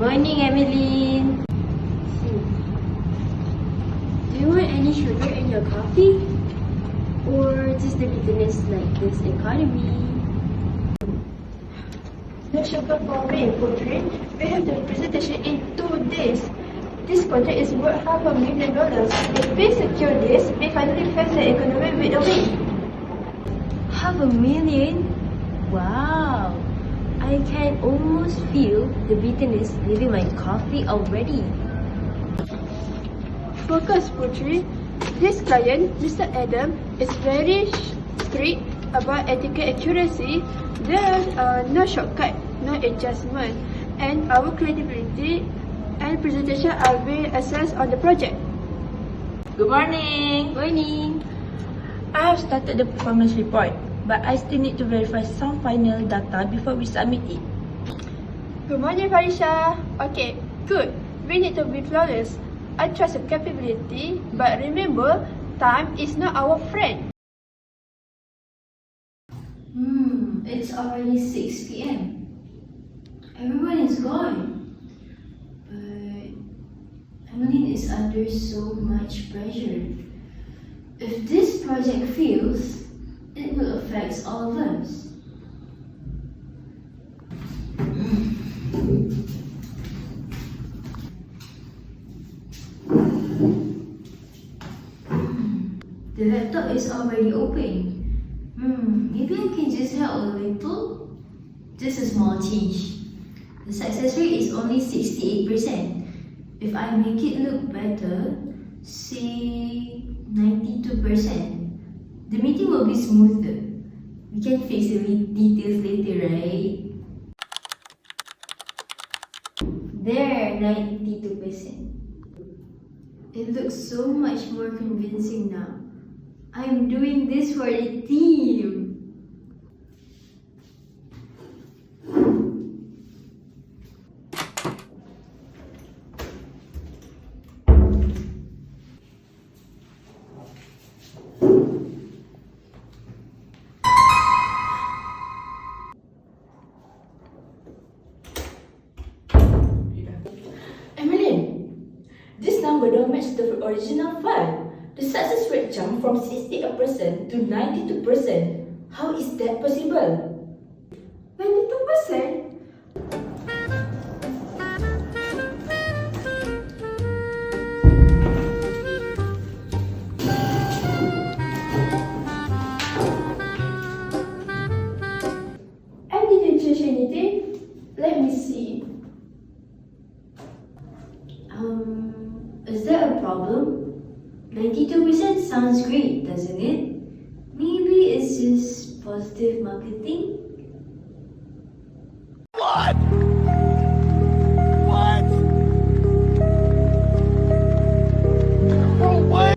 morning, Emeline. Do you want any sugar in your coffee? Or just the bitterness like this economy? No sugar for me, Putri. We have the presentation in 2 days. This project is worth $500,000. If we secure this, we finally face the economy with a win. $500,000? Wow! I can almost feel the bitterness leaving my coffee already. Focus, Putri. This client, Mr. Adam, is very strict about ethical accuracy. There are no shortcut, no adjustment, and our credibility and presentation are being assessed on the project. Good morning. Morning! I have started the performance report, but I still need to verify some final data before we submit it. Good morning, Farisha. Okay, good. We need to be flawless. I trust your capability, but remember, time is not our friend. It's already 6 p.m. Everyone is gone. But Emmeline is under so much pressure. If this project fails, it will affect all of us. The laptop is already open. Maybe I can just help a little. Just a small change. The success rate is only 68%. If I make it look better, say 92%, the meeting will be smoother. We can fix the details later, right? There, 92%. It looks so much more convincing now. I'm doing this for the team. Emeline, this number don't match the original file. The success rate jumped from 68% to 92%. How is that possible? 92%? I didn't change anything. Let me see. Is there a problem? 92% sounds great, doesn't it? Maybe it's just positive marketing? What? What? No way.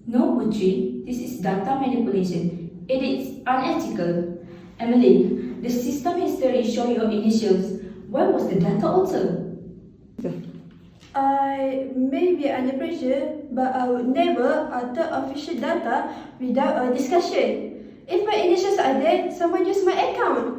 No, Putri. This is data manipulation. It is unethical. Emeline, the system history show your initials. Why was the data altered? I may be under pressure, but I would never alter official data without a discussion. If my initials are there, someone used my account.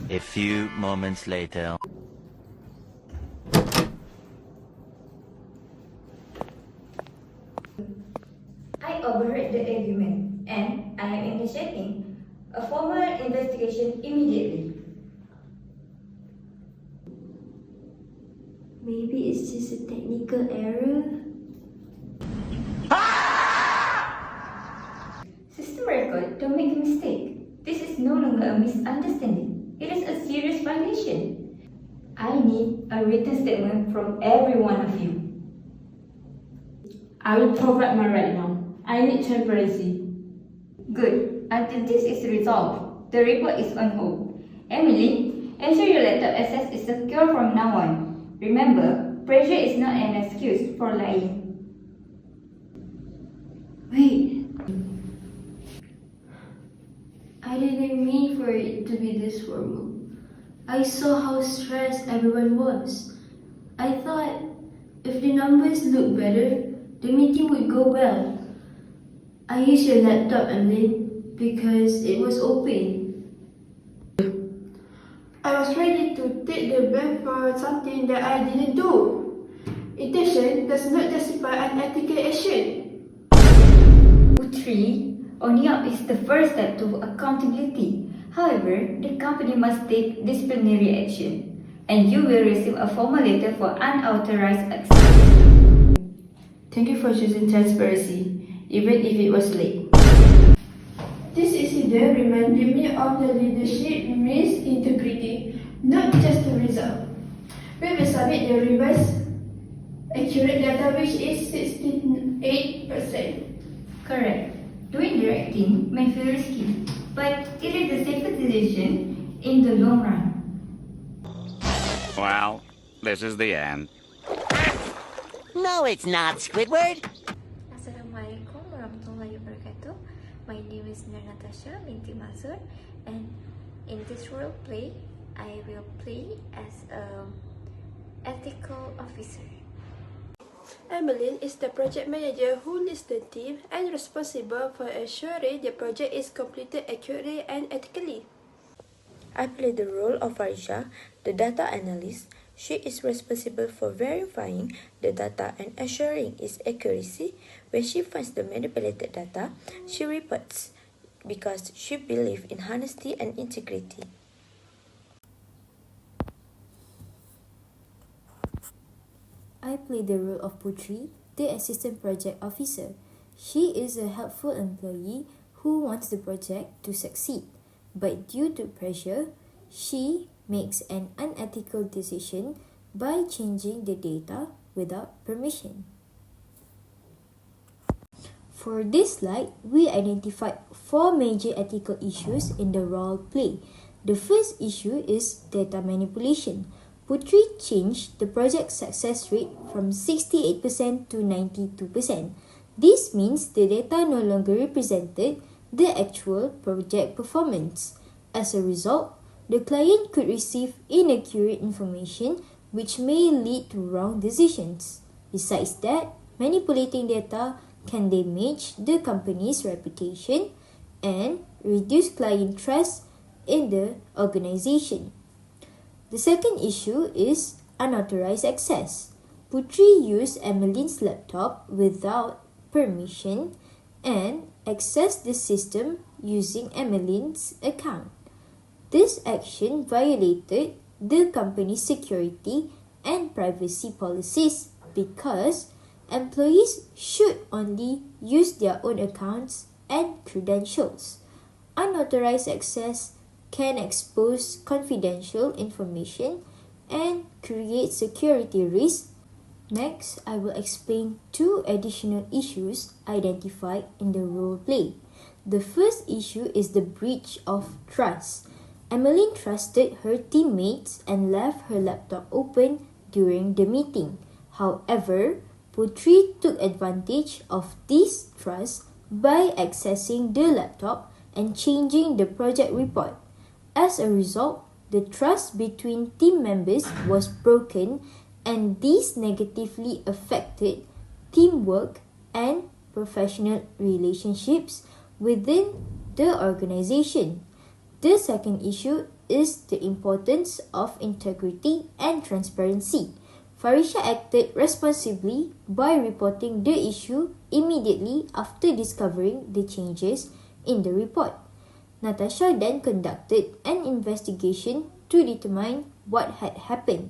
A few moments later. I overheard the argument and I am initiating a formal investigation immediately. Maybe it's just a technical error? System record, don't make a mistake. This is no longer a misunderstanding. It is a serious violation. I need a written statement from every one of you. I will provide mine right now. I need transparency. Good. Until this is resolved, the report is on hold. Emily, ensure your laptop access is secure from now on. Remember, pressure is not an excuse for lying. Wait. I didn't mean for it to be this formal. I saw how stressed everyone was. I thought if the numbers look better, the meeting would go well. I used your laptop, Emily, because it was open. I was ready to take the blame for something that I didn't do. Intention does not justify unethical action. Putri, owning up is the first step to accountability. However, the company must take disciplinary action, and you will receive a formal letter for unauthorized access. Thank you for choosing transparency, even if it was late. This incident reminded me of the leadership means integrity, not just the result. We will submit the revised accurate data, which is 68%. Correct. Doing the right thing may feel risky, but it is the safest decision in the long run. Well, this is the end. No, it's not, Squidward. Assalamualaikum warahmatullahi wabarakatuh. My name is Nur Natasha binti Mazur, and in this role play, I will play as a ethical officer. Emmeline is the project manager who leads the team and responsible for ensuring the project is completed accurately and ethically. I play the role of Farisha, the data analyst. She is responsible for verifying the data and assuring its accuracy. When she finds the manipulated data, she reports because she believes in honesty and integrity. I play the role of Putri, the assistant project officer. She is a helpful employee who wants the project to succeed, but due to pressure, she makes an unethical decision by changing the data without permission. For this slide, we identified 4 major ethical issues in the role play. The first issue is data manipulation. Putri changed the project success rate from 68% to 92%. This means the data no longer represented the actual project performance. As a result, the client could receive inaccurate information which may lead to wrong decisions. Besides that, manipulating data can damage the company's reputation and reduce client trust in the organization. The second issue is unauthorized access. Putri used Emmeline's laptop without permission and accessed the system using Emmeline's account. This action violated the company's security and privacy policies because employees should only use their own accounts and credentials. Unauthorized access can expose confidential information and create security risks. Next, I will explain 2 additional issues identified in the role play. The first issue is the breach of trust. Emmeline trusted her teammates and left her laptop open during the meeting. However, Putri took advantage of this trust by accessing the laptop and changing the project report. As a result, the trust between team members was broken, and this negatively affected teamwork and professional relationships within the organization. The second issue is the importance of integrity and transparency. Farisha acted responsibly by reporting the issue immediately after discovering the changes in the report. Natasha then conducted an investigation to determine what had happened.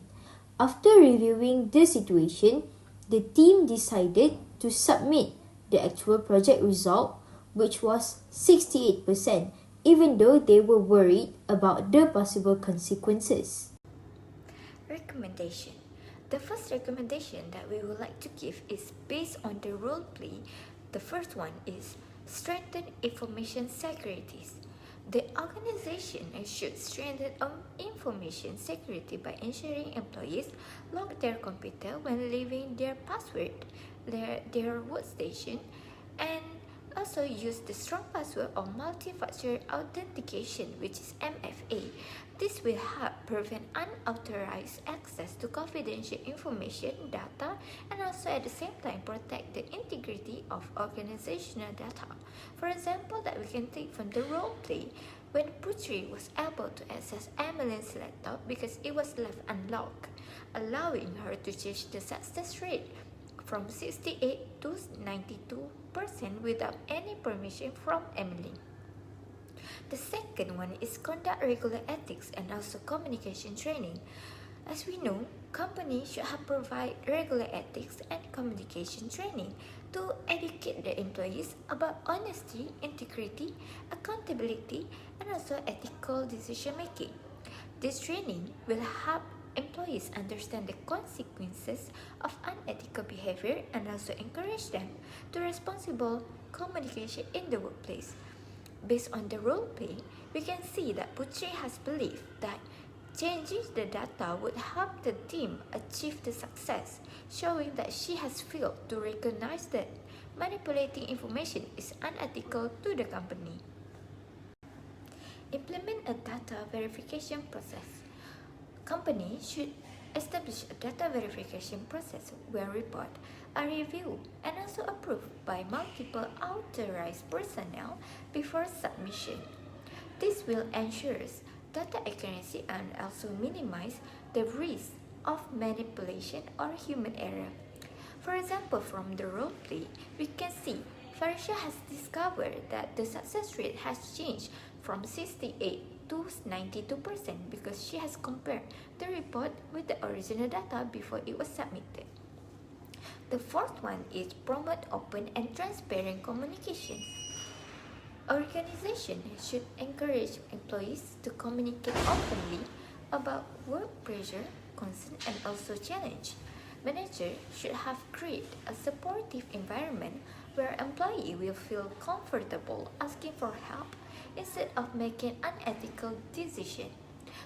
After reviewing the situation, the team decided to submit the actual project result, which was 68%, even though they were worried about the possible consequences. Recommendation. The first recommendation that we would like to give is based on the role play. The first one is strengthen information security. The organization should strengthen information security by ensuring employees lock their computer when leaving their password, their workstation, and also use the strong password or multi-factor authentication, which is MFA. This will help prevent unauthorized access to confidential information, data, and also at the same time protect the integrity of organizational data. For example, that we can take from the role play, when Putri was able to access Emily's laptop because it was left unlocked, allowing her to change the success rate from 68 to 92% without any permission from Emily. The second one is conduct regular ethics and also communication training. As we know, companies should have provide regular ethics and communication training to educate their employees about honesty, integrity, accountability, and also ethical decision making. This training will help employees understand the consequences of unethical behavior and also encourage them to responsible communication in the workplace. Based on the role play, we can see that Putri has believed that changing the data would help the team achieve the success, showing that she has failed to recognize that manipulating information is unethical to the company. Implement a data verification process. Companies should establish a data verification process where reports are reviewed and also approved by multiple authorized personnel before submission. This will ensure data accuracy and also minimize the risk of manipulation or human error. For example, from the role play, we can see Farisha has discovered that the success rate has changed from 68 to 92% because she has compared the report with the original data before it was submitted. The fourth one is promote open and transparent communication. Organizations should encourage employees to communicate openly about work pressure, concern, and also challenge. Managers should have created a supportive environment where employees will feel comfortable asking for help instead of making unethical decisions.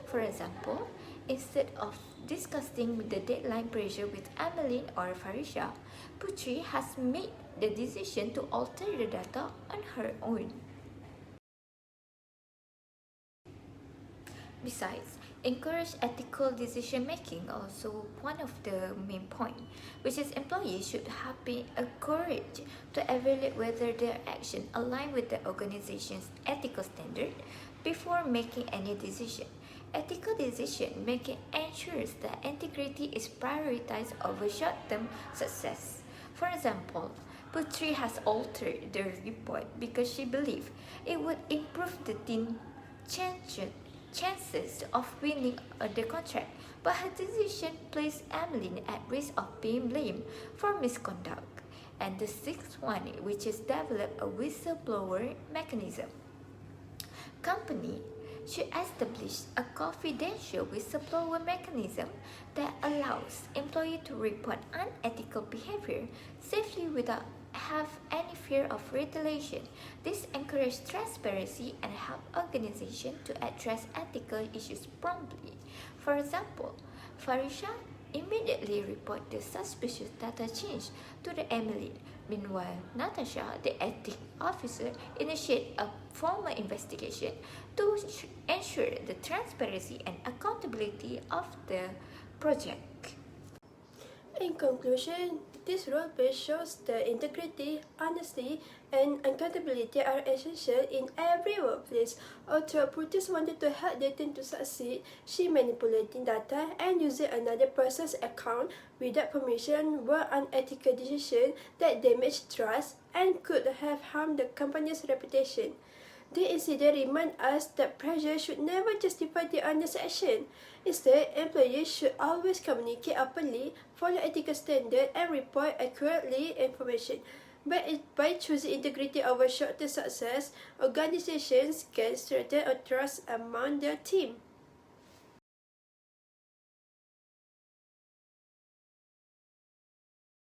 For example, instead of discussing the deadline pressure with Emmeline or Farisha, Putri has made the decision to alter the data on her own. Besides, encourage ethical decision making, also one of the main points, which is employees should have been encouraged to evaluate whether their actions align with the organization's ethical standard before making any decision. Ethical decision making ensures that integrity is prioritized over short-term success. For example, Putri has altered the report because she believed it would improve the team's chances of winning the contract, but her decision placed Emmeline at risk of being blamed for misconduct. And the sixth one, which is develop a whistleblower mechanism. Company should establish a confidential whistleblower mechanism that allows employees to report unethical behavior safely without have any fear of retaliation. This encourages transparency and help organizations to address ethical issues promptly. For example, Farisha immediately reported the suspicious data change to the Emily. Meanwhile, Natasha, the ethics officer, initiated a formal investigation to ensure the transparency and accountability of the project. In conclusion, this role-play shows that integrity, honesty, and accountability are essential in every workplace. Although Putri wanted to help the team to succeed, she manipulating data and using another person's account without permission were unethical decisions that damaged trust and could have harmed the company's reputation. The incident reminds us that pressure should never justify the honest action. Instead, employees should always communicate openly, follow ethical standards, and report accurately information. By choosing integrity over short-term success, organizations can strengthen trust among their team.